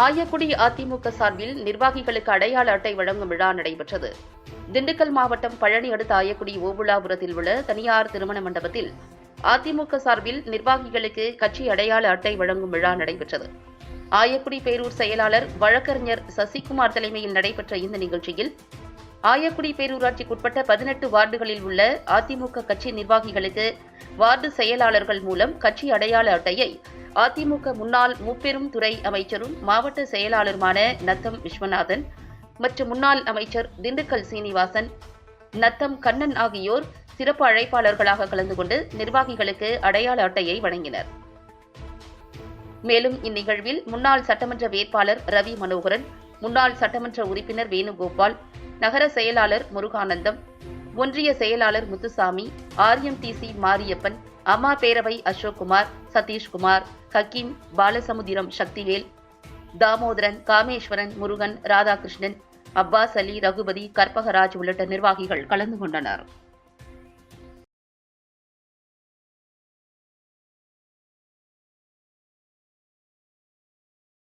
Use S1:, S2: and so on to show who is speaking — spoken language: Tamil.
S1: ஆயக்குடி அதிமுக சார்பில் நிர்வாகிகளுக்கு அடையாள அட்டை வழங்கும் விழா நடைபெற்றது. திண்டுக்கல் மாவட்டம் பழனி அடுத்த ஆயக்குடி ஓபுளாபுரத்தில் உள்ள தனியார் திருமண மண்டபத்தில் அதிமுக சார்பில் நிர்வாகிகளுக்கு கட்சி அடையாள அட்டை வழங்கும் விழா நடைபெற்றது. ஆயக்குடி பேரூர் செயலாளர் வழக்கறிஞர் சசிகுமார் தலைமையில் நடைபெற்ற இந்த நிகழ்ச்சியில் ஆயக்குடி பேரூராட்சிக்குட்பட்ட 18 வார்டுகளில் உள்ள அதிமுக கட்சி நிர்வாகிகளுக்கு வார்டு செயலாளர்கள் மூலம் கட்சி அடையாள அட்டையை அதிமுக முன்னாள் முப்பெரும் துறை அமைச்சரும் மாவட்ட செயலாளருமான நத்தம் விஸ்வநாதன் மற்றும் முன்னாள் அமைச்சர் திண்டுக்கல் சீனிவாசன், நத்தம் கண்ணன் ஆகியோர் சிறப்பு அழைப்பாளர்களாக கலந்து கொண்டு நிர்வாகிகளுக்கு அடையாள அட்டையை வழங்கினர். மேலும் இந்நிகழ்வில் முன்னாள் சட்டமன்ற வேட்பாளர் ரவி மனோகரன், முன்னாள் சட்டமன்ற உறுப்பினர் வேணுகோபால், நகர செயலாளர் முருகானந்தம், ஒன்றிய செயலாளர் முத்துசாமி, RMTC மாரியப்பன், அம்மா பேரவை அசோக்குமார், சதீஷ்குமார், ஹக்கீம், பாலசமுத்திரம் சக்திவேல், தாமோதரன், காமேஸ்வரன், முருகன், ராதாகிருஷ்ணன், அப்பாஸ் அலி, ரகுபதி, கற்பகராஜ் உள்ளிட்ட நிர்வாகிகள் கலந்து கொண்டனர்.